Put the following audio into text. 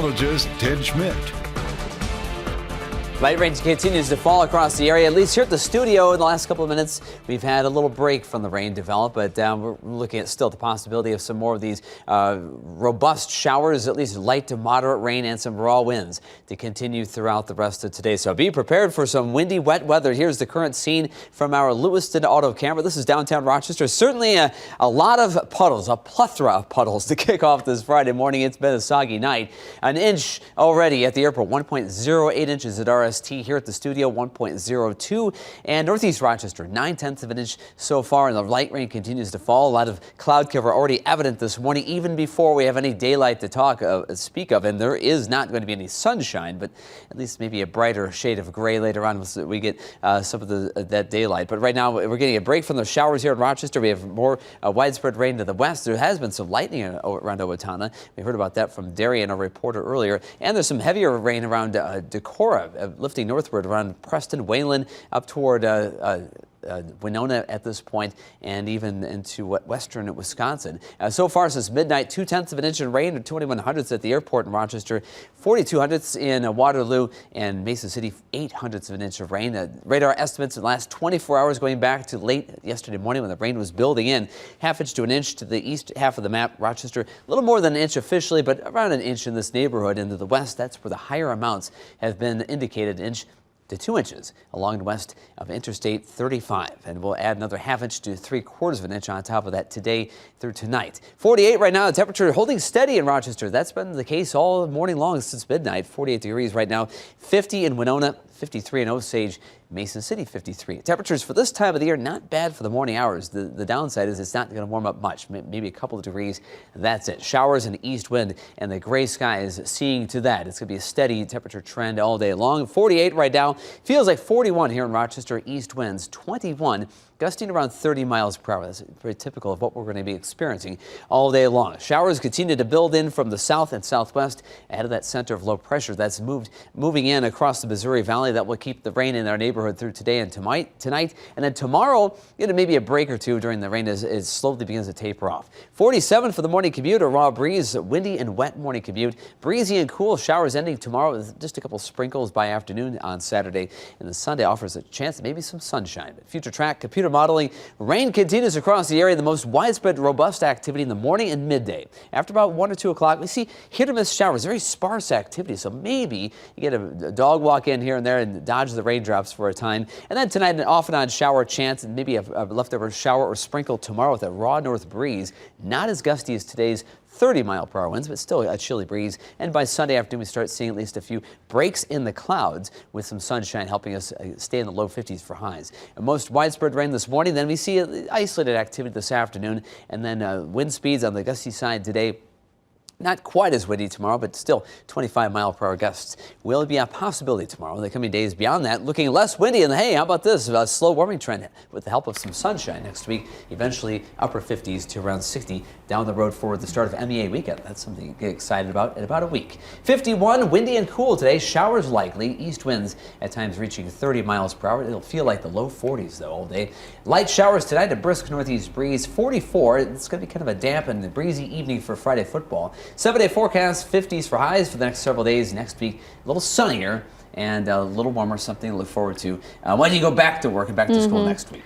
meteorologist Ted Schmidt. Light rain continues to fall across the area, at least here at the studio. In the last couple of minutes, we've had a little break from the rain develop, but we're looking at still the possibility of some more of these robust showers, at least light to moderate rain and some raw winds to continue throughout the rest of today. So be prepared for some windy, wet weather. Here's the current scene from our Lewiston Auto camera. This is downtown Rochester. Certainly a lot of puddles, a plethora of puddles to kick off this Friday morning. It's been a soggy night. An inch already at the airport, 1.08 inches at RST. Here at the studio, 1.02, and northeast Rochester, 9/10 of an inch so far, and the light rain continues to fall. A lot of cloud cover already evident this morning, even before we have any daylight to speak of, and there is not going to be any sunshine, but at least maybe a brighter shade of gray later on as we get some of that daylight. But right now, we're getting a break from the showers here in Rochester. We have more widespread rain to the west. There has been some lightning around Owatonna. We heard about that from Darian, our reporter, earlier, and there's some heavier rain around Decorah, lifting northward around Preston, Wayland, up toward Winona at this point, and even into western Wisconsin. So far since midnight, 2/10 of an inch in rain, 2100ths at the airport in Rochester, 4200ths in Waterloo, and Mason City, 800ths of an inch of rain. Radar estimates in the last 24 hours going back to late yesterday morning when the rain was building in. Half inch to an inch to the east half of the map. Rochester, a little more than an inch officially, but around an inch in this neighborhood. Into the west, that's where the higher amounts have been indicated, inch to 2 inches along the west of Interstate 35. And we'll add another half inch to 3/4 of an inch on top of that today through tonight. 48 right now, the temperature holding steady in Rochester. That's been the case all morning long since midnight. 48 degrees right now, 50 in Winona, 53 in Osage, Mason City 53. Temperatures for this time of the year, not bad for the morning hours. The downside is it's not going to warm up much, maybe a couple of degrees. That's it. Showers and east wind and the gray skies seeing to that. It's going to be a steady temperature trend all day long. 48 right now. Feels like 41 here in Rochester. East winds 21. Gusting around 30 miles per hour. That's very typical of what we're going to be experiencing all day long. Showers continue to build in from the south and southwest ahead of that center of low pressure that's moving in across the Missouri Valley. That will keep the rain in our neighborhood through today and tonight. And then tomorrow, maybe a break or two during the rain as it slowly begins to taper off. 47 for the morning commute, a raw breeze, windy and wet morning commute. Breezy and cool, showers ending tomorrow with just a couple sprinkles by afternoon on Saturday. And the Sunday offers a chance of maybe some sunshine. But future track computer modeling, rain continues across the area. The most widespread, robust activity in the morning and midday. After about 1 or 2 o'clock, we see hit or miss showers, very sparse activity. So maybe you get a dog walk in here and there and dodge the raindrops for a time. And then tonight, an off and on shower chance and maybe a leftover shower or sprinkle tomorrow with a raw north breeze. Not as gusty as today's 30-mile-per-hour winds, but still a chilly breeze. And by Sunday afternoon, we start seeing at least a few breaks in the clouds with some sunshine helping us stay in the low 50s for highs. Most widespread rain this morning. Then we see isolated activity this afternoon, and then wind speeds on the gusty side today. Not quite as windy tomorrow, but still 25-mile-per-hour gusts will be a possibility tomorrow. In the coming days beyond that, looking less windy. And hey, how about this? A slow warming trend with the help of some sunshine next week. Eventually upper 50s to around 60 down the road for the start of MEA weekend. That's something to get excited about in about a week. 51, windy and cool today. Showers likely. East winds at times reaching 30 miles per hour. It'll feel like the low 40s though all day. Light showers tonight. A brisk northeast breeze. 44. It's going to be kind of a damp and breezy evening for Friday football. 7-day forecast, 50s for highs for the next several days. Next week, a little sunnier and a little warmer, something to look forward to when you go back to work and back to school next week.